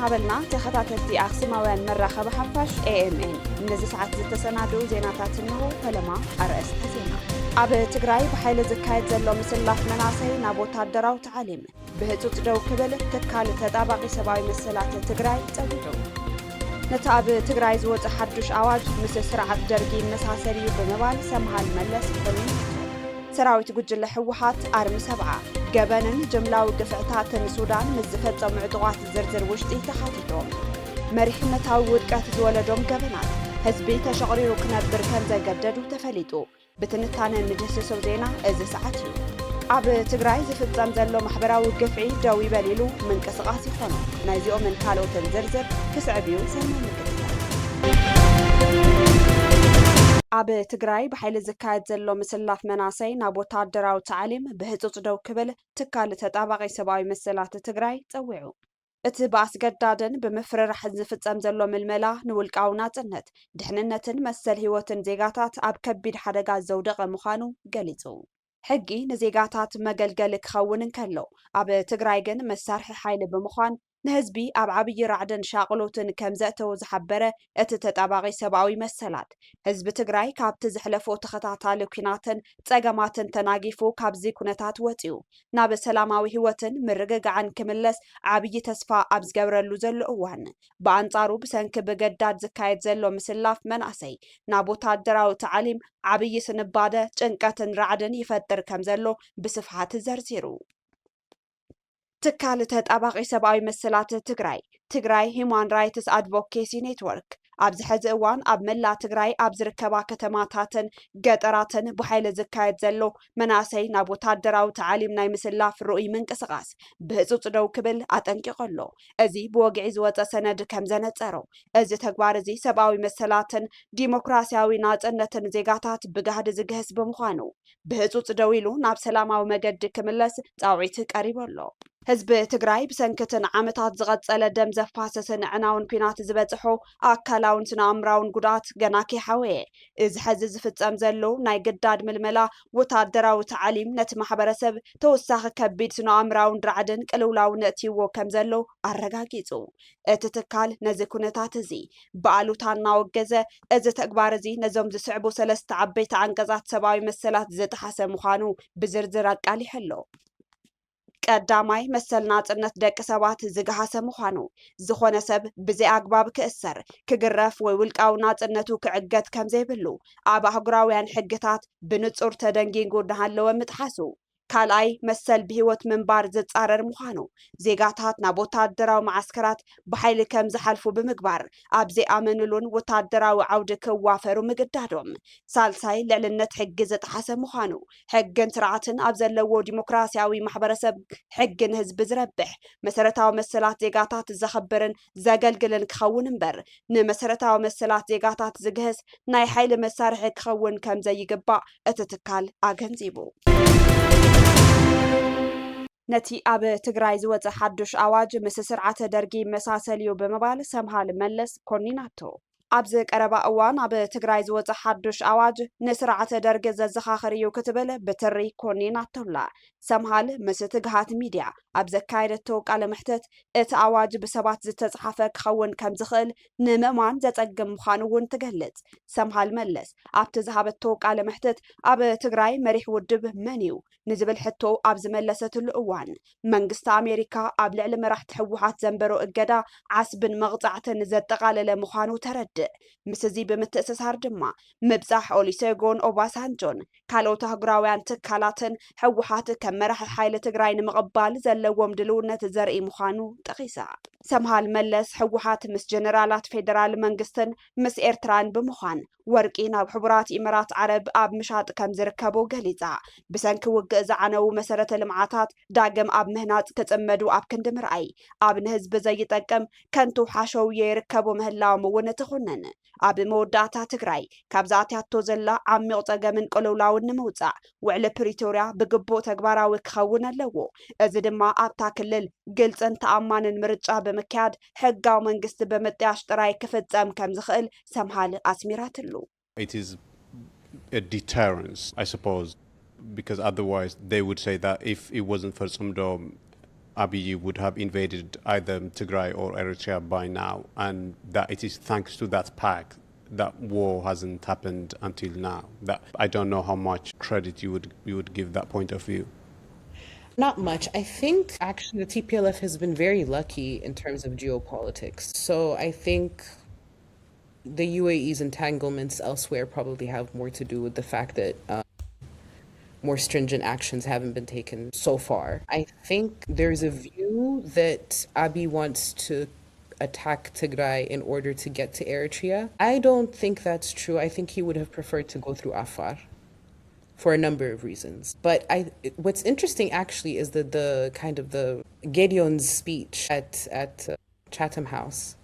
قبلنا تخطاتي أقسموان مرة خب حفاش AMN نزي ساعات زتسنادو زيناتات إنه فلما أرأس تزينا أب تجراي بحيل زكاية زلوا مسلاف مناصي نابوت الدراو تعليم بهتوت جو كبل تكالي تدابق سباي مسلات تجراي تودو نتاب تجراي زوج حدش أواج مثل سرعة درجين مساسري بمبال سمها الملس كلهم سراويت جوجل حوحات أرم 7 جبنن جملاو قفعتات السودان مزفت معطوات زرزر وشتي تخاطيتهم مريحنا تعود كاتز ولدهم جبنات هزبي تشغري وكنبر كان زي جددو تفليتو بتنتانا ندسسو زينا إذا ساعتيو أب تجراي زفت زمزلو محبراو قفعي جاوي بليلو من كسقاسي خانو نايزيو من كالو تنزرزر كسعبيو سنة مكتسا أب تجراي بحيل زكاة زلوا مسلاف مناصي نابوت الدراو تعليم بهتوت دو كبل تكال تتابعي سباي مسلات تجراي توعو اتباس قدادن بمفرر حز فتسام زلوا ململا نولقاونات النت دحننتن مسل هيوتن زيغاتات أب كبيد حدقا زودق مخانو قليتو حقي نزيغاتات مقلقل كخونن كلو أب تجرايجن مسارح حايل بمخان نهزبي أب عبي رعدن شاقلوتن كمزأتو زحبرة اتتتابعي سباوي مسلات هزب تجراي كابت زحلفو تخطاطالو كيناتن تساقاماتن تناقيفو كابزي كونتات واتيو ناب سلاماوي هوتن مرقق عن كملس عبي تسفا أبز قبرلو زلو اوان بانطارو بسنك بقداد زكايت زلو مسلاف مناسي نابو تادراو تعليم عبي سنبادة جنكاتن رعدن يفتر كمزلو بسفحات زرزيرو تكالة تطابقي سباوي مسلات تجراي هيومان رايتس ادفوكيسي نيتورك أبز حز اوان أب ملا تجراي أبز ركبا كتماتاتن قطراتن بحيل زكايت زلو مناسي نابو تادراو تعاليم ناي مسلاف الرؤي من كسغاس بهزوت دو كبل أتنكي قلو ازي بوقعي زوات سند كمزانت ارو ازي تقبار زي سباوي مسلاتن ديمقراسياوي ناتنتن زيغاتات بقهد زيغهس بمخانو بهزوت دويلو ناب سلاماو مقد كملس تاوعيتك قريب اللو هزب تجراي بسنكتن عمتات زغطسله دم زفاسسن عناون كينات زبصحو اكلاون سنامراون قدات غناكي حوي از حز زفصم زلو ناي قداد ململا وتادراو تعليم نت محبرسب توساخ كبيد سنامراون رعدن قلولاو نتيو كم زلو ارغاغيصو اتتكال نزي كونتات زي بالوتانا وجزه از تكبار زي نزوم زسعبو سلست عبيت عنقزات سباوي مسلات زتحسه مخانو بزرزر قالي حلو قداماي مسل ناصنت دق سبات زغحاسه مخانو زخونه ሰብ بزي اغباب كእسر كغرف ወይ ውልቃው ናጽነቱ ክዕገት ከም ዘይብሉ ኣብ አህጉራውያን ሕግታት ብንጹር ተደንጊጉ እንዳሃለወ ምጥሓሱ ካልኣይ መሰል ብህይወት ምንባር ዝጻረር ምዃኑ ዜጋታት ናብ ወታደራዊ ማዕስከራት ብሓይሊ ከም ዝሓልፉ ብምግባር ኣብ ዘይኣመንሉን ወታደራዊ ዓውዲ ክዋፈሩ ምግዳዶም ሳልሳይ ልዕልነት ሕጊ ዝጥሓሰ ምዃኑ ሕግን ስርዓትን ኣብ ዘለዎ ዲሞክራሲያዊ ማሕበረሰብ ሕግን ህዝቢ ዝረብሕ መሰረታዊ መሰላት ዜጋታት ዘኸብርን ዘገልግልን ክኸውን እምበር ንመሰረታዊ መሰላት ዜጋታት ዝግህስ ናይ ሓይሊ መሳርሒ ክኸውን ከም ዘይግባእ እቲ ትካል ኣገንዚቡ نتي أب تجراي زوج حدش أواج مس سرعة درجي مساسليو بمبال سمها الملس كونيناتو أبز قربا أوان أب تجراي زوج حدش أواج نسرعة درجة زخاخريو كتبل بتري كونيناتو لا سمهال مس تجهات ميديا أبز كايرتو على محتت ات أواج بسبات زتصحفك خون كم زخل نممان زتقم خانون تجلت سمهال ملس أب تزهبتو على محتت أب تجراي مريح ودب منيو نزبل حتو أبز ملست الأوان منقست أمريكا أبلع لما راح تحوحات زنبرو إقدا عسب مغطعة نزتقال لمخانو ترد مسزي بمتأسس هردما مبزاح أوليسيغون أوباسانجون كالو تهقراوان تكالاتن حوحات كمرح حايلة تقراين مغبال زلوهم دلونة زرقي مخانو تقيسا سمها الملس حوحات مس جنرالات فيدرال منقستن مس إيرتران بمخان ورقينا بحبرات إمارات عرب أب مشاط كم زركبو قليزا بسنك وقع زعنو مسارة المعاتات داقم أب مهنات كتأمدو أب كندم رأي أب نهزب زي تقم كنتو حاشو يركبو مهلاو مونتخونن أب موداتا تقراي كابزاتي التوزلا عميق تقمن قلولاو النموزع وعلى بريتوريا بقبو تقباراو كخون اللوو أزد ما أب تاكلل قلت انت أمان المرجع بمكاد حقاو منقست بمتياش تراي كفتزام كم زخل سمحال أسميرات اللو It is a deterrence, I suppose, because otherwise they would say that if it wasn't for some Abiy would have invaded either Tigray or Eritrea by now, and that it is thanks to that pact that war hasn't happened until now. That I don't know how much credit you would give that point of view. Not much. I think actually the TPLF has been very lucky in terms of geopolitics. So I think the UAE's entanglements elsewhere probably have more to do with the fact that more stringent actions haven't been taken so far. I think there's a view that Abiy wants to attack Tigray in order to get to Eritrea. I don't think that's true. I think he would have preferred to go through Afar for a number of reasons. But what's interesting actually is that the kind of the Gideon's speech at Chatham House.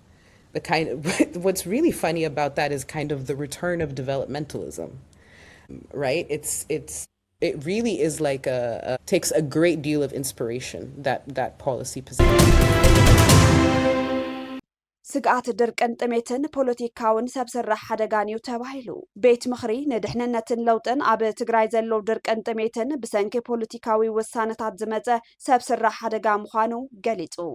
What's really funny about that is kind of the return of developmentalism, right? It really is like takes a great deal of inspiration, that policy position. ስግኣት ድርቅን ጥሜትን ፖለቲካውን ሰብ ስራሕ ሓደጋን እዩ ተባሂሉ ቤት ምኽሪ ንድሕንነትን ለውጥን ኣብ ትግራይ ዘሎ ድርቅን ጥሜትን ብሰንኪ ፖለቲካዊ ውሳነታት ዝመፀ ሰብ ስራሕ ሓደጋ ምዃኑ ገሊጹ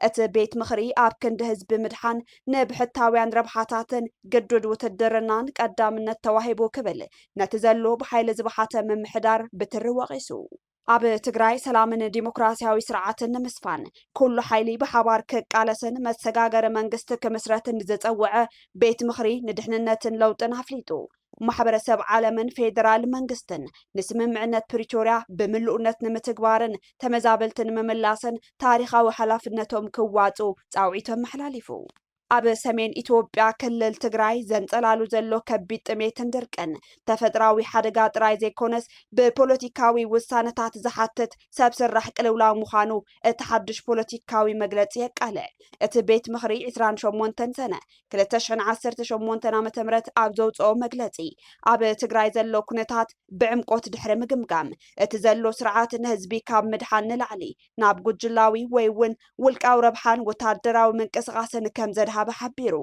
እቲ ቤት ምኽሪ ኣብ ክንዲ ህዝቢ ምድሓን ንብሕታውያን ረብሓታትን ግዱድ ውትድርናን ቀዳምነት ተዋሂቡ ክብል ነቲ ዘሎ ብሓይሊ ዝባሓተ ምምሕዳር ብትሪ ወቂሱ ኣብ ትግራይ ሰላምን ዲሞክራሲያዊ ስርዓትን ንምስፋን ኩሉ ሓይሊ ብሓባር ክቃለስን መሰጋገሪ መንግስቲ ክምስረትን ዝፀውዐ ቤት ምኽሪ ንድሕንነትን ለውጥን ኣፍሊጡ ማሕበረሰብ ዓለምን ፌደራል መንግስትን ንስምምዕነት ፕሪቶሪያ ብምልኡነት ንምትግባርን ተመዛበልትን ምምላስን ታሪኻዊ ሓላፍነቶም ክዋፁ ፃውዒቶም መሓላሊፉ ኣብ ሰሜን ኢትዮጵያ ክልል ትግራይ ዘንጸላሉ ዘሎ ከቢድ ጥሜትን ድርቅን ተፈጥራዊ ሓደጋ ጥራይ ዘይኮነስ ብፖለቲካዊ ውሳነታት ዝሓትት ሰብ ስራሕ ቅልውላው ምዃኑ እቲ ሓድሽ ፖለቲካዊ መግለፂ የቃልዕ እቲ ቤት ምኽሪ 28 ሰነ 2018 ዓ.ም ኣብ ዘውፅኦ መግለፂ ኣብ ትግራይ ዘሎ ኩነታት ብዕምቆት ድሕሪ ምግምጋም እቲ ዘሎ ስርዓት ንህዝቢ ካብ ምድሓን ንላዕሊ ናብ ጉጅላዊ ወይ እውን ውልቃዊ ረብሓን ወታደራዊ ምንቅስቓስን ከም ዘድሃበ ሓቢሩ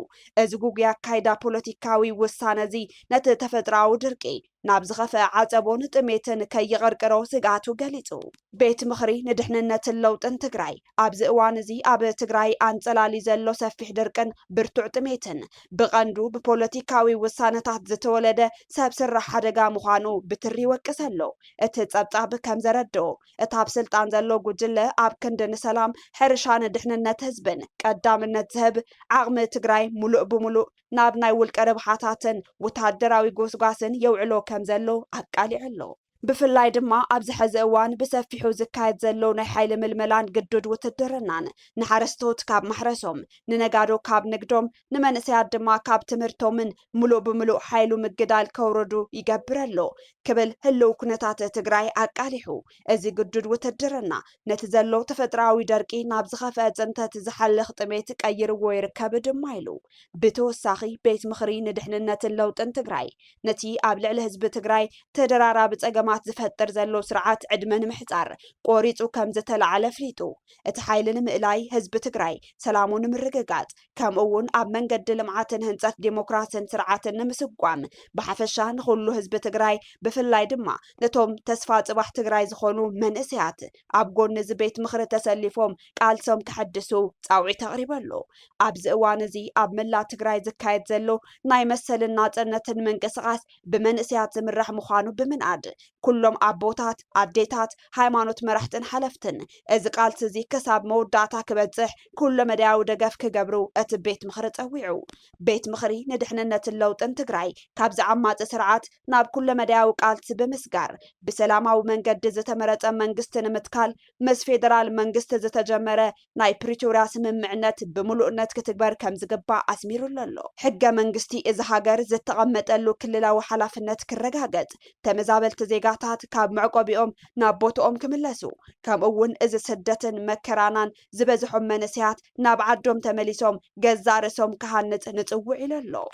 እዚ ጉግያ ካይዳ ፖለቲካዊ ውሳነ እዚ ነቲ ተፈጥራዊ ድርቂ ናብ ዝኸፍአ ዓፀቦን ጥሜትን ከይቐርቅሮ ስጋቱ ገሊጹ ቤት ምኽሪ ንድሕንነትን ለውጥን ትግራይ ኣብዚ እዋን እዚ ኣብ ትግራይ ኣንጸላሊ ዘሎ ሰፊሕ ድርቅን ብርቱዕ ጥሜትን ብቐንዱ ብፖለቲካዊ ውሳነታት ዝተወለደ ሰብ ስራሕ ሓደጋ ምዃኑ ብትሪ ይወቅሰሎ እቲ ጸብጻብ ከም ዘረድኦ እቲ ኣብ ስልጣን ዘሎ ጉጅለ ኣብ ክንዲ ንሰላም ሕርሻን ድሕንነት ህዝብን ቀዳምነት ዝህብ ዓቕሚ ትግራይ ሙሉእ ብምሉእ ናብ ናይ ውልቀ ረብሓታትን ወታደራዊ ጎስጓስን የውዕሎ ከም ዘሎ ኣቃሊዑ ኣሎ ብፍላይ ድማ ኣብዚ ሕዚ እዋን ብሰፊሑ ዝካየድ ዘሎ ናይ ሓይሊ ምልመላን ግዱድ ውትድርናን ንሓረስቶት ካብ ማሕረሶም ንነጋዶ ካብ ንግዶም ንመንእሰያት ድማ ካብ ትምህርቶምን ሙሉእ ብምሉእ ሓይሉ ምግዳል ከውርዱ ይገብር ኣሎ ክብል ህልው ኩነታት ትግራይ ኣቃሊሑ እዚ ግዱድ ውትድርና ነቲ ዘሎ ተፈጥራዊ ደርቂ ናብ ዝኸፍአ ፅንተት ዝሓልኽ ጥሜት ቀይርዎ ይርከብ ድማ ኢሉ ብተወሳኺ ቤት ምኽሪ ንድሕንነትን ለውጥን ትግራይ ነቲ ኣብ ልዕሊ ህዝቢ ትግራይ ተደራራቢ ፀገማ ዝፈጥር ዘሎ ስርዓት ዕድመ ንምሕፃር ቆሪፁ ከም ዝተለዓለ ፍሊጡ እቲ ሓይሊ ንምእላይ ህዝቢ ትግራይ ሰላሙ ንምርግጋፅ ከምኡ እውን ኣብ መንገዲ ልምዓትን ህንፀት ዲሞክራሲን ስርዓትን ንምስጓም ብሓፈሻ ንኩሉ ህዝቢ ትግራይ ብፍላይ ድማ ነቶም ተስፋ ፅባሕ ትግራይ ዝኾኑ መንእሰያት ኣብ ጎኒ እዚ ቤት ምኽሪ ተሰሊፎም ቃልሶም ክሕድሱ ፃውዒት ኣቕሪበሎ ኣብዚ እዋን እዚ ኣብ መላእ ትግራይ ዝካየድ ዘሎ ናይ መሰልን ናፅነትን ምንቅስቓስ ብመንእሰያት ዝምራሕ ምዃኑ ብምንኣድ ኩሎም ኣቦታት ኣዴታት ሃይማኖት መራሕትን ሓለፍትን እዚ ቃልሲ እዚ ክሳብ መወዳእታ ክበፅሕ ኩሎ መድያዊ ደገፍ ክገብሩ እቲ ቤት ምኽሪ ፀዊዑ ቤት ምኽሪ ንድሕንነትን ለውጥን ትግራይ ካብዚ ዓማፂ ስርዓት ናብ ኩሎ መድያዊ ቃልሲ ብምስጋር ብሰላማዊ መንገዲ ዝተመረፀ መንግስቲ ንምትካል ምስ ፌደራል መንግስቲ ዝተጀመረ ናይ ፕሪቶሪያ ስምምዕነት ብምሉእነት ክትግበር ከም ዝግባእ ኣስሚሩሉ ኣሎ ሕገ መንግስቲ እዚ ሃገር ዝተቐመጠሉ ክልላዊ ሓላፍነት ክረጋገፅ ተመዛበልቲ ዜጋታት ካብ መዕቆቢኦም ናብ ቦትኦም ክምለሱ ከምኡ እውን እዚ ስደትን መከራናን ዝበዝሖም መንእሰያት ናብ ዓዶም ተመሊሶም ገዛ ርእሶም ክሃንፅ ንፅውዕ ኢሉ ኣሎ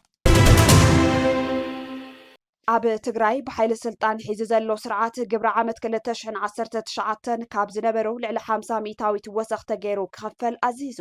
ኣብ ትግራይ ብሓይሊ ስልጣን ሒዙ ዘሎ ስርዓት ግብሪ ዓመት 2019 ካብ ዝነበሩ ልዕሊ 50 ሚእታዊት ወሰኽ ተገይሩ ክኸፈል ኣዚዙ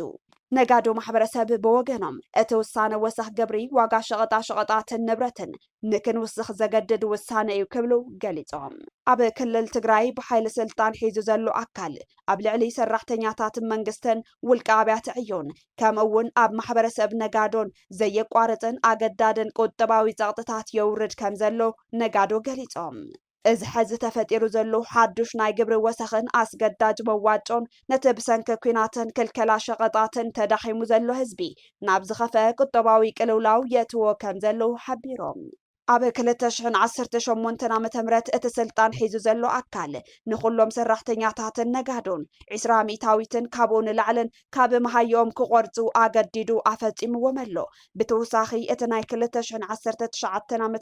ነጋዶ ማሕበረሰብ በወገኖም እቲ ውሳነ ወሰኽ ገብሪ ዋጋ ሸቐጣ ሸቐጣትን ንብረትን ንክንውስኽ ዘገድድ ውሳነ እዩ ክብሉ ገሊጾም። ኣብ ክልል ትግራይ ብሓይሊ ስልጣን ሒዙ ዘሎ ኣካል ኣብ ልዕሊ ሰራሕተኛታትን መንግስትን ውልቀ ኣብያተ ዕዮን ከምኡውን ኣብ ማሕበረሰብ ነጋዶን ዘየቋርፅን ኣገዳድን ቁጠባዊ ጸቕጥታት የውርድ ከም ዘሎ ነጋዶ ገሊጾም። እዚ ሕዚ ተፈጢሩ ዘሎ ሓዱሽ ናይ ግብሪ ወሰኽን ኣስገዳጅ መዋጮን ነቲ ብሰንኪ ኩናትን ክልከላ ሸቐጣትን ተዳኺሙ ዘሎ ህዝቢ ናብ ዝኸፍአ ቁጠባዊ ቅልውላው የትዎ ከም ዘሎ ሓቢሮም። ኣብ 2018 ዓ.ም እቲ ስልጣን ሒዙ ዘሎ ኣካል ንኹሎም ሰራሕተኛታትን ነጋዶን 20 ሚእታዊትን ካብኡ ንላዕልን ካብ መሃዮም ክቆርፁ ኣገዲዱ ኣፈፂምዎም ኣሎ። ብተወሳኺ እቲ ናይ 2019 ዓ.ም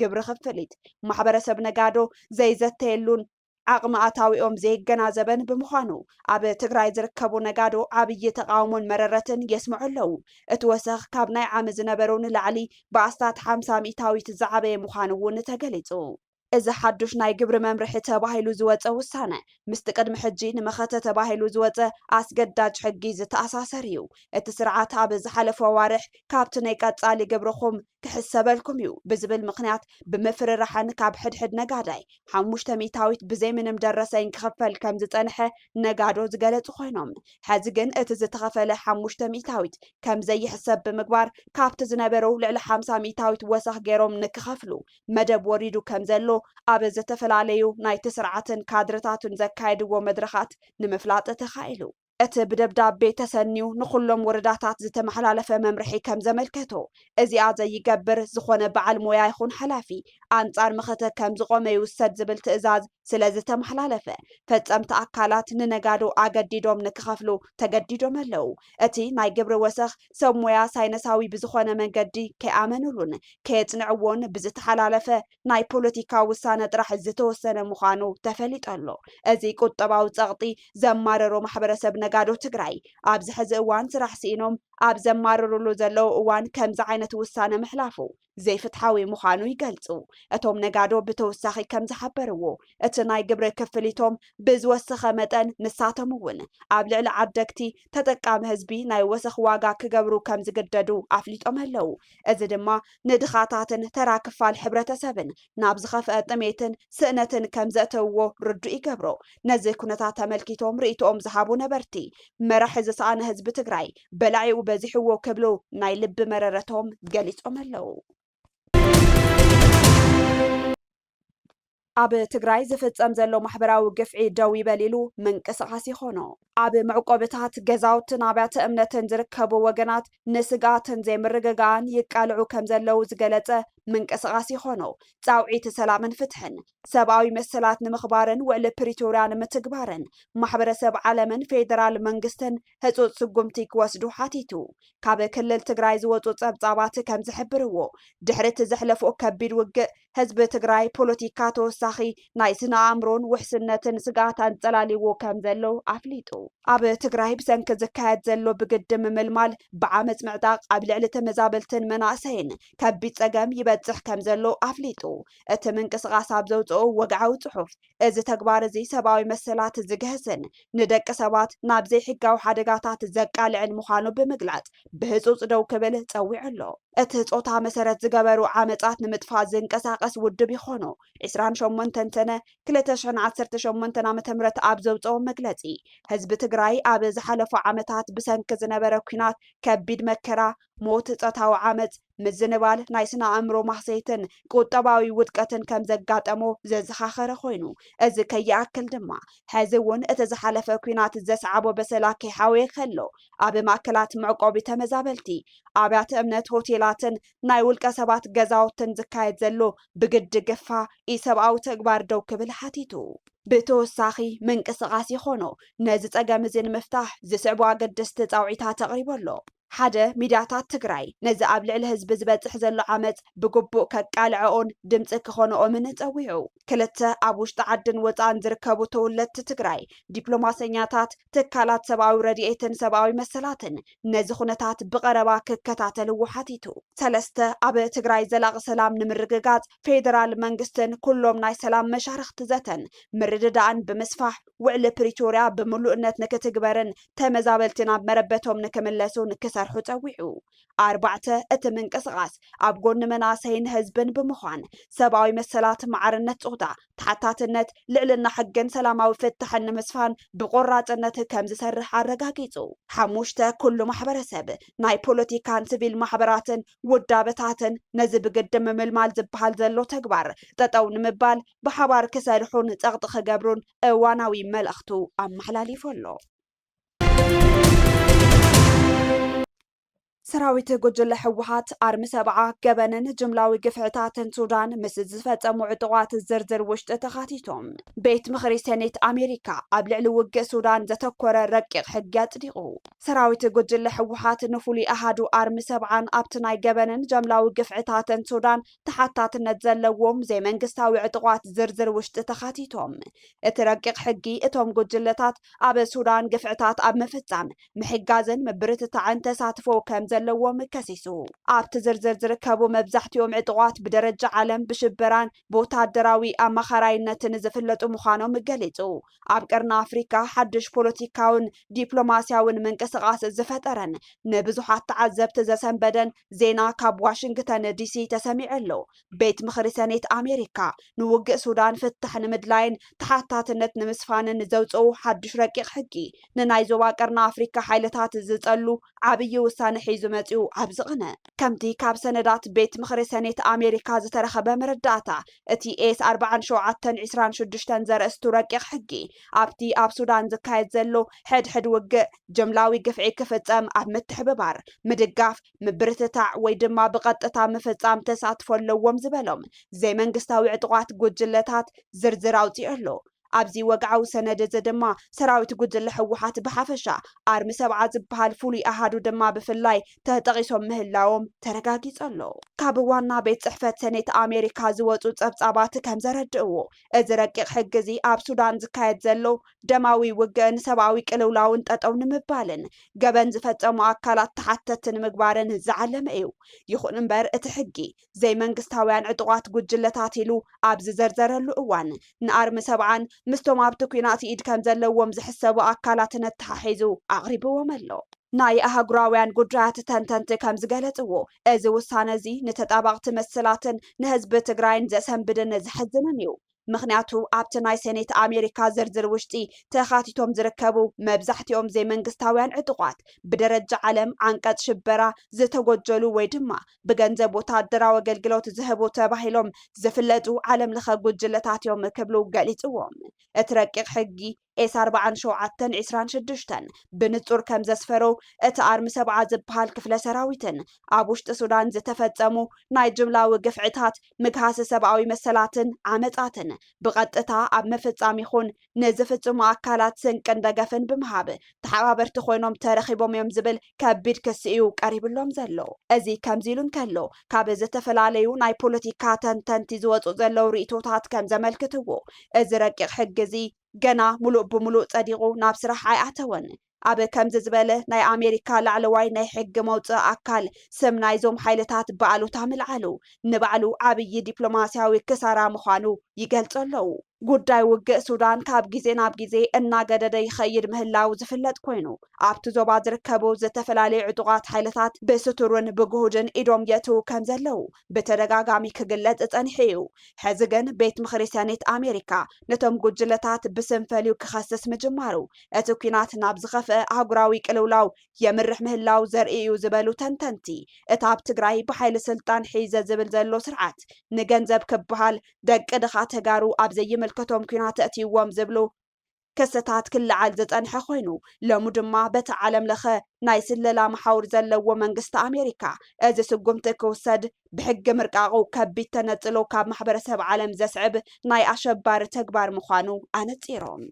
ግብሪ ክፍሊት ማሕበረሰብ ነጋዶ ዘይዘተየሉን ዓቕሚ ኣታዊኦም ዘይገናዘበን ብምዃኑ ኣብ ትግራይ ዝርከቡ ነጋዶ ዓብይ ተቃውሞን መረረትን የስምዑ ኣለዉ። እቲ ወሰኽ ካብ ናይ ዓመ ዝነበሩ ንላዕሊ ብኣስታት 50 ሚእታዊት ዝዓበየ ምዃኑ እውን ተገሊጹ። እዚ ሓዱሽ ናይ ግብሪ መምርሒ ተባሂሉ ዝወፀ ውሳነ ምስቲ ቅድሚ ሕጂ ንመኸተ ተባሂሉ ዝወፀ ኣስገዳጅ ሕጊ ዝተኣሳሰር እዩ። እቲ ስርዓት ኣብ ዝሓለፈ ዋርሕ ካብቲ ናይ ቀጻሊ ግብርኹም ክሕሰበልኩም እዩ ብዝብል ምክንያት ብምፍርራሕን ካብ ሕድሕድ ነጋዳይ 5 ሚእታዊት ብዘይ ምንም ደረሰኝ ክኽፈል ከም ዝጸንሐ ነጋዶ ዝገለጹ ኮይኖም ሕዚ ግን እቲ ዝተኸፈለ 5 ሚእታዊት ከም ዘይሕሰብ ብምግባር ካብቲ ዝነበሩ ልዕሊ 50 ሚእታዊት ወሰኽ ገይሮም ንክኸፍሉ መደብ ወሪዱ ከም ዘሎ ኣብ ዝተፈላለዩ ናይቲ ስርዓትን ካድረታቱን ዘካየድዎ መድረኻት ንምፍላጥ ተኻኢሉ። እቲ ብደብዳቤ ተሰኒዩ ንኹሎም ወረዳታት ዝተመሓላለፈ መምርሒ ከም ዘመልከቶ እዚኣ ዘይገብር ዝኾነ በዓል ሞያ ይኹን ሓላፊ ኣንጻር መኸተ ከም ዝቆመ ይውሰድ ዝብል ትእዛዝ ስለ ዝተመሓላለፈ ፈጸምቲ ኣካላት ንነጋዶ ኣገዲዶም ንክኸፍሉ ተገዲዶም ኣለዉ። እቲ ናይ ግብሪ ወሰኽ ሰብ ሞያ ሳይነሳዊ ብዝኾነ መንገዲ ከይኣመንሉን ከየጽንዕዎን ብዝተሓላለፈ ናይ ፖለቲካ ውሳነ ጥራሕ ዝተወሰነ ምዃኑ ተፈሊጡ ኣሎ። እዚ ቁጠባዊ ጸቕጢ ዘማረሮ ማሕበረሰብ ነጋዶ ትግራይ ኣብዚ ሕዚ እዋን ስራሕ ስኢኖም ኣብ ዘማረሩሉ ዘለዉ እዋን ከምዚ ዓይነት ውሳነ ምሕላፉ ዘይፍትሓዊ ምዃኑ ይገልጹ። እቶም ነጋዶ ብተወሳኺ ከም ዝሓበርዎ እቲ ናይ ግብሪ ክፍሊቶም ብዝወሰኸ መጠን ንሳቶም እውን ኣብ ልዕሊ ዓደግቲ ተጠቃሚ ህዝቢ ናይ ወሰኽ ዋጋ ክገብሩ ከም ዝግደዱ ኣፍሊጦም ኣለዉ። እዚ ድማ ንድኻታትን ተራ ክፋል ሕብረተሰብን ናብ ዝኸፍአ ጥሜትን ስእነትን ከም ዘእተውዎ ርዱእ ይገብሮ። ነዚ ኩነታት ተመልኪቶም ርእይቶኦም ዝሃቡ ነበርቲ መራሒ ዝሰኣነ ህዝቢ ትግራይ በላዒኡ በዚሕዎ ክብሉ ናይ ልቢ መረረቶም ገሊጾም ኣለዉ። ኣብ ትግራይ ዝፍጸም ዘሎ ማሕበራዊ ግፍዒ ደው ይበል ኢሉ ምንቅስቓስ ይኾኖ። ኣብ መዕቆብታት ገዛውትን ኣብያተ እምነትን ዝርከቡ ወገናት ንስጋትን ዘይምርግጋእን ይቃልዑ ከም ዘለው ዝገለጸ ምንቅስቓስ ይኾኖ። ጻውዒት ሰላምን ፍትሕን ሰብኣዊ መሰላት ንምኽባርን ውዕሊ ፕሪቶርያ ንምትግባርን ማሕበረሰብ ዓለምን ፌደራል መንግስትን ህፁፅ ስጉምቲ ክወስዱ ሓቲቱ። ካብ ክልል ትግራይ ዝወፁ ጸብጻባት ከም ዝሕብርዎ ድሕሪ እቲ ዘሕለፎ ከቢድ ውግእ ህዝቢ ትግራይ ፖለቲካ ተወሳኺ ናይ ስነ ኣእምሮን ውሕስነትን ስጋት አንጸላሊዎ ከም ዘሎ ኣፍሊጡ። ኣብ ትግራይ ብሰንኪ ዝካየድ ዘሎ ብግድም ምልማል ብዓመፅ ምዕጣቕ ኣብ ልዕሊ ተመዛበልትን መናእሰይን ከቢድ ፀገም ይበፅሕ ከም ዘሎ ኣፍሊጡ። እቲ ምንቅስቓስ ኣብ ዘውፅኦ ወግዓዊ ጽሑፍ እዚ ተግባር እዚ ሰብኣዊ መሰላት ዝገህስን ንደቂ ሰባት ናብ ዘይሕጋዊ ሓደጋታት ዘቃልዕን ምዃኑ ብምግላጽ ብህፁፅ ደው ክብል ፀዊዑ ኣሎ። እቲ ጾታ መሰረት ዝገበሩ ዓመፃት ንምጥፋእ ዝንቀሳቐስ ውድብ ይኾኑ 28 ሰነ 2018 ዓ.ም ኣብ ዘውፅኦ መግለፂ ህዝቢ ትግራይ ኣብ ዝሓለፉ ዓመታት ብሰንኪ ዝነበረ ኩናት ከቢድ መከራ፣ ሞት፣ ጾታዊ ዓመፅ፣ ምዝንባል ናይ ስነ ኣእምሮ ማህሰይትን ቁጠባዊ ውድቀትን ከም ዘጋጠሞ ዘዘኻኸረ ኮይኑ እዚ ከይኣክል ድማ ሕዚ እውን እቲ ዝሓለፈ ኩናት ዘስዓቦ በሰላ ከይሓወየ ከሎ ኣብ ማእከላት መዕቆቢ ተመዛበልቲ ኣብያተ እምነት ሆቴላትን ናይ ውልቀ ሰባት ገዛውትን ዝካየድ ዘሎ ብግዲ ግፋ ኢሰብኣዊ ተግባር ደው ክብል ሓቲቱ። ብተወሳኺ ምንቅስቓስ ይኾኖ ነዚ ፀገም እዚ ንምፍታሕ ዝስዕቡ ኣገደስቲ ፃውዒታት ተቕሪቡ ኣሎ። حدا ميدياتات تግራይ ነዚ ኣብ ልዕሊ ህዝቢ ዝበጽሕ ዘሎ ዓመጽ ብግቡእ ከቃልዕኦን ድምፂ ክኾንኦምን ፀዊዑ ክልተ ኣብ ውሽጢ ዓድን ወፃን ዝርከቡ ተወለድቲ ትግራይ ዲፕሎማሰኛታት ትካላት ሰብኣዊ ረድኤትን ሰብኣዊ መሰላትን ነዚ ኩነታት ብቀረባ ክከታተልዎ ሓቲቱ ሰለስተ ኣብ ትግራይ ዘላቂ ሰላም ንምርግጋጽ ፌደራል መንግስትን ኩሎም ናይ ሰላም መሻርክቲ ዘተን ምርድዳእን ብምስፋሕ ውዕሊ ፕሪቶርያ ብምሉእነት ንክትግበርን ተመዛበልቲ ናብ መረበቶም ንክምለሱን ክሰርሑ ፀዊዑ ኣርባዕተ እቲ ምንቅስቃስ ኣብ ጎኒ መናሰይን ህዝብን ብምዃን ሰብኣዊ መሰላት ማዕርነት ጾታ ተሓታትነት ልዕልና ሕግን ሰላማዊ ፍትሕን ንምስፋን ብቆራጽነት ከም ዝሰርሕ ኣረጋጊጹ ሓሙሽተ ኩሉ ማሕበረሰብ ናይ ፖለቲካን ሲቪል ማሕበራትን ውዳበታትን ነዚ ብግድም ምልማል ዝበሃል ዘሎ ተግባር ጠጠው ንምባል ብሓባር ክሰርሑን ፀቕጢ ክገብሩን እዋናዊ መልእኽቱ ኣመሓላሊፉ ኣሎ ሰራዊት ጉጅለ ሕወሓት ኣርሚ ሰብዓ ገበንን ጅምላዊ ግፍዕታትን ሱዳን ምስ ዝፈጸሙ ዕጡቋት ዝርዝር ውሽጢ ተኻቲቶም ቤት ምኽሪ ሴኔት ኣሜሪካ ኣብ ልዕሊ ውግእ ሱዳን ዘተኮረ ረቂቕ ሕጊ ኣጽዲቑ ሰራዊት ጉጅለ ሕወሓት ንፍሉይ ኣሃዱ ኣርሚ ሰብዓን ኣብቲ ናይ ገበንን ጅምላዊ ግፍዕታትን ሱዳን ተሓታትነት ዘለዎም ዘይመንግስታዊ ዕጡቋት ዝርዝር ውሽጢ ተኻቲቶም እቲ ረቂቕ ሕጊ እቶም ጉጅለታት ኣብ ሱዳን ግፍዕታት ኣብ ምፍጻም ምሕጋዝን ምብርትታዕን ተሳትፎ ከም ዘለዎም ከሲሱ ኣብቲ ዝርዝር ዝርከቡ መብዛሕትኦም ዕጡቋት ብደረጃ ዓለም ብሽበራን ብወታደራዊ ኣማኻራይነትን ዝፍለጡ ምዃኖም ገሊጹ ኣብ ቀርና ኣፍሪካ ሓድሽ ፖለቲካውን ዲፕሎማስያውን ምንቅስቃስ ዝፈጠረን ንብዙሓት ተዓዘብቲ ዘሰንበደን ዜና ካብ ዋሽንግተን ዲሲ ተሰሚዑ ኣሎ ቤት ምኽሪ ሰኔት ኣሜሪካ ንውግእ ሱዳን ፍትሕ ንምድላይን ተሓታትነት ንምስፋንን ዘውፅኡ ሓድሽ ረቂቕ ሕጊ ንናይ ዞባ ቀርና ኣፍሪካ ሓይልታት ዝጸሉ ዓብይ ውሳነ ሒዙ መጽኡ ኣብ ዝቕነ ከምቲ ካብ ሰነዳት ቤት ምኽሪ ሰኔት ኣሜሪካ ዝተረኸበ መረዳእታ እቲ ኤስ 4726 ዘርእስቱ ረቂቕ ሕጊ ኣብቲ ኣብ ሱዳን ዝካየድ ዘሎ ሕድሕድ ውግእ ጅምላዊ ግፍዒ ክፍጸም ኣብ ምትሕብባር ምድጋፍ ምብርትታዕ ወይ ድማ ብቐጥታ ምፍጻም ተሳትፎ ኣለዎም ዝበሎም ዘይመንግስታዊ ዕጡቋት ጉጅለታት ዝርዝር ኣውፂኡ ኣሎ ኣብዚ ወግዓዊ ሰነድ እዚ ድማ ሰራዊት ጉጅለ ሕወሓት ብሓፈሻ ኣርሚ ሰብዓ ዝበሃል ፍሉይ ኣሃዱ ድማ ብፍላይ ተጠቒሶም ምህላዎም ተረጋጊጹ ኣሎ ካብ ዋና ቤት ጽሕፈት ሰኔት ኣሜሪካ ዝወፁ ጸብጻባት ከም ዘረድእዎ እዚ ረቂቕ ሕጊ እዚ ኣብ ሱዳን ዝካየድ ዘሎ ደማዊ ውግእን ሰብኣዊ ቅልውላውን ጠጠው ንምባልን ገበን ዝፈጸሙ ኣካላት ተሓተትን ምግባርን ዝዓለመ እዩ ይኹን እምበር እቲ ሕጊ ዘይመንግስታውያን ዕጡቋት ጉጅለታት ኢሉ ኣብ ዝዘርዘረሉ እዋን ንኣርሚ ሰብዓን ምስቶም ኣብቲ ኩናት ኢድ ከም ዘለዎም ዝሕሰቡ ኣካላት ነተሓሒዙ ኣቕሪብዎም ኣሎ ናይ ኣህጉራውያን ጉዳያት ተንተንቲ ከም ዝገለጽዎ እዚ ውሳነ እዚ ንተጣባቕቲ መስላትን ንህዝቢ ትግራይን ዘሰንብድን ዝሕዝንን እዩ ምክንያቱ ኣብቲ ናይ ሴኔት ኣሜሪካ ዝርዝር ውሽጢ ተኻቲቶም ዝርከቡ መብዛሕትኦም ዘይመንግስታውያን ዕጡቋት ብደረጃ ዓለም ዓንቀጽ ሽበራ ዝተጎጀሉ ወይ ድማ ብገንዘብ ወታደራዊ ኣገልግሎት ዝህቡ ተባሂሎም ዝፍለጡ ዓለም ለኸ ጉጅለታት እዮም ክብሉ ገሊጽዎም እቲ ረቂቕ ሕጊ ኤስ 4726 ብንጹር ከም ዘስፈሮ እቲ ኣርሚ ሰብዓ ዝበሃል ክፍለ ሰራዊትን ኣብ ውሽጢ ሱዳን ዝተፈጸሙ ናይ ጅምላዊ ግፍዕታት ምግሃስ ሰብኣዊ መሰላትን ዓመጻትን ብቐጥታ ኣብ ምፍጻም ይኹን ንዝፍጽሙ ኣካላት ስንቅን ደገፍን ብምሃብ ተሓባበርቲ ኮይኖም ተረኺቦም እዮም ዝብል ከቢድ ክሲ እዩ ቀሪብሎም ዘሎ እዚ ከምዚ ኢሉ እንከሎ ካብ ዝተፈላለዩ ናይ ፖለቲካ ተንተንቲ ዝወፁ ዘለው ርእቶታት ከም ዘመልክትዎ እዚ ረቂቕ ሕጊ እዚ ገና ሙሉእ ብሙሉእ ጸዲቑ ናብ ስራሕ ኣይኣተወን ኣብ ከምዚ ዝበለ ናይ ኣሜሪካ ላዕለዋይ ናይ ሕጊ መውፅእ ኣካል ስም ናይዞም ሓይልታት በኣሉታ ምልዓሉ ንባዕሉ ዓብይ ዲፕሎማስያዊ ክሳራ ምዃኑ ይገልጹ ኣለዉ ጉዳይ ውግእ ሱዳን ካብ ግዜ ናብ ግዜ እናገደደ ይኸይድ ምህላው ዝፍለጥ ኮይኑ ኣብቲ ዞባ ዝርከቡ ዝተፈላለዩ ዕጡቋት ሓይልታት ብስቱርን ብጉሁድን ኢዶም የእትው ከም ዘለው ብተደጋጋሚ ክግለጽ ጸኒሑ እዩ ሕዚ ግን ቤት ምኽሪ ሰኔት ኣሜሪካ ነቶም ጉጅለታት ብስንፈልዩ ክኸስስ ምጅማሩ እቲ ኩናት ናብ ዝኸፍአ ኣህጉራዊ ቅልውላው የምርሕ ምህላው ዘርኢ እዩ ዝበሉ ተንተንቲ እቲ ኣብ ትግራይ ብሓይሊ ስልጣን ሒዘ ዝብል ዘሎ ስርዓት ንገንዘብ ክበሃል ደቂ ድኻ ተጋሩ ኣብ ዘይምልከቶም ኩናት እትይዎም ዝብሉ ክስታት ክልዓል ዝጸንሐ ኮይኑ ሎሙ ድማ በቲ ዓለም ለኸ ናይ ስለላ መሓውር ዘለዎ መንግስቲ ኣሜሪካ እዚ ስጉምቲ ክውሰድ ብሕጊ ምርቃቑ ከቢድ ተነጽሎ ካብ ማሕበረሰብ ዓለም ዘስዕብ ናይ ኣሸባሪ ተግባር ምዃኑ ኣነጺሮም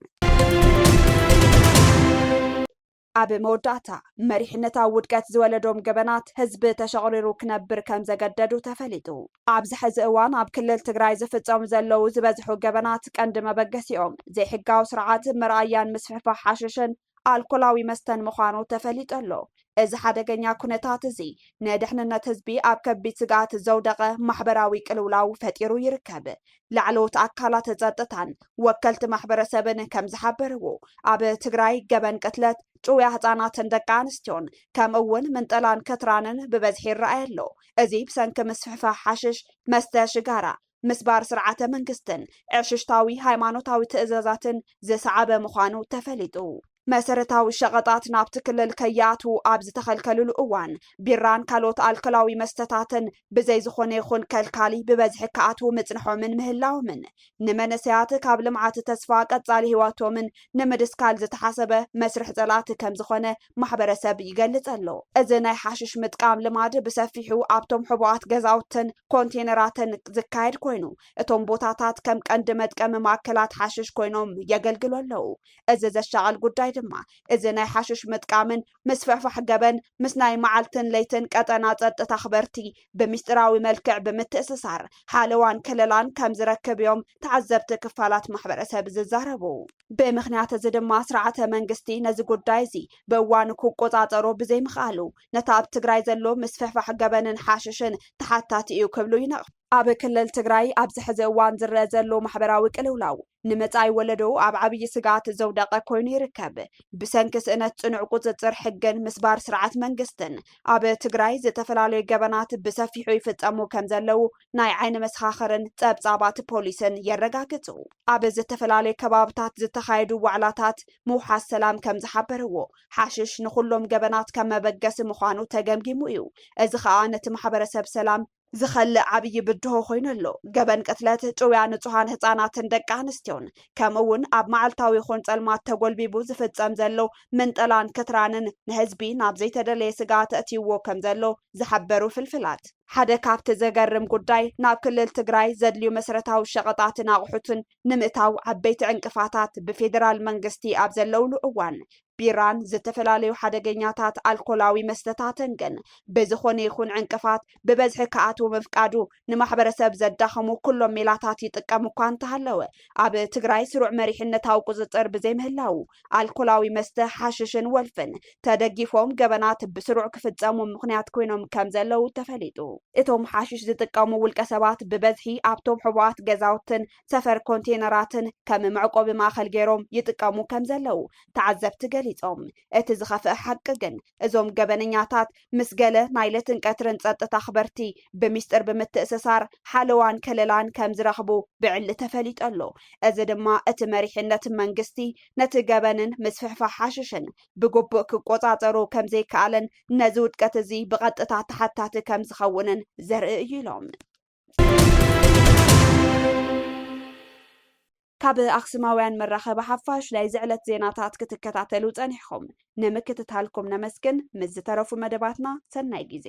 ኣብ መወዳእታ መሪሕነታዊ ውድቀት ዝወለዶም ገበናት ህዝቢ ተሸቕሪሩ ክነብር ከም ዘገደዱ ተፈሊጡ ኣብዚ ሕዚ እዋን ኣብ ክልል ትግራይ ዝፍጸሙ ዘለው ዝበዝሑ ገበናት ቀንዲ መበገሲኦም ዘይሕጋዊ ስርዓት መርኣያን ምስፍሕፋሕ ሓሸሽን ኣልኮላዊ መስተን ምዃኑ ተፈሊጡ ኣሎ እዚ ሓደገኛ ኩነታት እዚ ንድሕንነት ህዝቢ ኣብ ከቢድ ስጋት ዘውደቐ ማሕበራዊ ቅልውላው ፈጢሩ ይርከብ ላዕለዎት ኣካላት ጸጥታን ወከልቲ ማሕበረሰብን ከም ዝሓበርዎ ኣብ ትግራይ ገበን ቅትለት ጭውያ ህፃናትን ደቂ ኣንስትዮን ከምኡ እውን ምንጠላን ከትራንን ብበዝሒ ይረኣይ ኣሎ እዚ ብሰንኪ ምስፍሕፋሕ ሓሽሽ መስተ ሽጋራ ምስባር ስርዓተ መንግስትን ዕሽሽታዊ ሃይማኖታዊ ትእዛዛትን ዝሰዓበ ምዃኑ ተፈሊጡ መሰረታዊ ሸቐጣት ናብቲ ክልል ከይኣትዉ ኣብ ዝተኸልከልሉ እዋን ቢራን ካልኦት ኣልኮላዊ መስተታትን ብዘይ ዝኾነ ይኹን ከልካሊ ብበዝሒ ከኣትዉ ምፅንሖምን ምህላዎምን ንመነስያት ካብ ልምዓት ተስፋ ቀጻሊ ህይወቶምን ንምድስካል ዝተሓሰበ መስርሕ ጸላት ከም ዝኾነ ማሕበረሰብ ይገልጽ ኣሎ እዚ ናይ ሓሽሽ ምጥቃም ልማድ ብሰፊሑ ኣብቶም ሕቡኣት ገዛውትን ኮንቴነራትን ዝካየድ ኮይኑ እቶም ቦታታት ከም ቀንዲ መጥቀሚ ማእከላት ሓሽሽ ኮይኖም የገልግሉ ኣለዉ እዚ ዘሻቐል ጉዳይ ድማ እዚ ናይ ሓሽሽ ምጥቃምን ምስፍሕፋሕ ገበን ምስ ናይ መዓልትን ለይትን ቀጠና ጸጥታ ኣኽበርቲ ብምስጢራዊ መልክዕ ብምትእስሳር ሓለዋን ከለላን ከም ዝረክብ እዮም ተዓዘብቲ ክፋላት ማሕበረሰብ ዝዛረቡ ብምክንያት እዚ ድማ ስርዓተ መንግስቲ ነዚ ጉዳይ እዚ ብእዋኑ ክቆጻጸሮ ብዘይምኽኣሉ ነታ ኣብ ትግራይ ዘሎ ምስፍሕፋሕ ገበንን ሓሽሽን ተሓታቲ እዩ ክብሉ ይነቕፍ ኣብ ክልል ትግራይ ኣብዚ ሕዚ እዋን ዝረአ ዘሎ ማሕበራዊ ቅልውላው ንመጻኢ ወለዶ ኣብ ዓብይ ስጋት ዘውደቐ ኮይኑ ይርከብ ብሰንኪ ስእነት ጽኑዕ ቁፅጽር ሕግን ምስባር ስርዓት መንግስትን ኣብ ትግራይ ዝተፈላለዩ ገበናት ብሰፊሑ ይፍጸሙ ከም ዘለው ናይ ዓይኒ መስኻኽርን ጸብጻባት ፖሊስን የረጋግጹ ኣብ ዝተፈላለዩ ከባብታት ዝተኻየዱ ዋዕላታት ምውሓስ ሰላም ከም ዝሓበርዎ ሓሽሽ ንኹሎም ገበናት ከም መበገሲ ምዃኑ ተገምጊሙ እዩ እዚ ከዓ ነቲ ማሕበረሰብ ሰላም ዝኸልእ ዓብይ ብድሆ ኮይኑ ኣሎ ገበን ቅትለት ጭውያ ንጹሃን ህፃናትን ደቂ ኣንስትዮን ከምኡ እውን ኣብ መዓልታዊ ይኹን ጸልማት ተጎልቢቡ ዝፍጸም ዘሎ ምንጠላን ክትራንን ንህዝቢ ናብ ዘይተደለየ ስጋት እትይዎ ከም ዘሎ ዝሓበሩ ፍልፍላት ሓደ ካብቲ ዘገርም ጉዳይ ናብ ክልል ትግራይ ዘድልዩ መሰረታዊ ሸቐጣትን ኣቑሑትን ንምእታው ዓበይቲ ዕንቅፋታት ብፌደራል መንግስቲ ኣብ ዘለውሉ እዋን ቢራን ዝተፈላለዩ ሓደገኛታት ኣልኮላዊ መስተታትን ግን ብዝኾነ ይኹን ዕንቅፋት ብበዝሒ ከኣትዉ ምፍቃዱ ንማሕበረሰብ ዘዳኸሙ ኩሎም ሜላታት ይጥቀሙ እኳ እንተሃለወ ኣብ ትግራይ ስሩዕ መሪሕነታዊ ቁፅጽር ብዘይምህላው ኣልኮላዊ መስተ ሓሽሽን ወልፍን ተደጊፎም ገበናት ብስሩዕ ክፍጸሙ ምክንያት ኮይኖም ከም ዘለው ተፈሊጡ እቶም ሓሽሽ ዝጥቀሙ ውልቀ ሰባት ብበዝሒ ኣብቶም ሕቡኣት ገዛውትን ሰፈር ኮንቴነራትን ከም መዕቆቢ ማእኸል ገይሮም ይጥቀሙ ከም ዘለው ተዓዘብቲ ገሊጾም እቲ ዝኸፍአ ሓቂ ግን እዞም ገበነኛታት ምስ ገለ ናይ ለትን ቀትርን ጸጥታ ኣኽበርቲ ብምስጢር ብምትእስሳር ሓለዋን ከለላን ከም ዝረኽቡ ብዕሊ ተፈሊጡ ኣሎ እዚ ድማ እቲ መሪሕነት መንግስቲ ነቲ ገበንን ምስፍሕፋሕ ሓሽሽን ብግቡእ ክቆጻጸሩ ከም ዘይከኣለን ነዚ ውድቀት እዚ ብቐጥታ ተሓታቲ ከም ዝኸውንን ዘርኢ እዩ ኢሎም ካብ ኣክሱማውያን መራኸቢ ሓፋሽ ናይ ዝዕለት ዜናታት ክትከታተሉ ጸኒሕኩም ንምክትታልኩም ነመስግን ምስ ዝተረፉ መደባትና ሰናይ ግዜ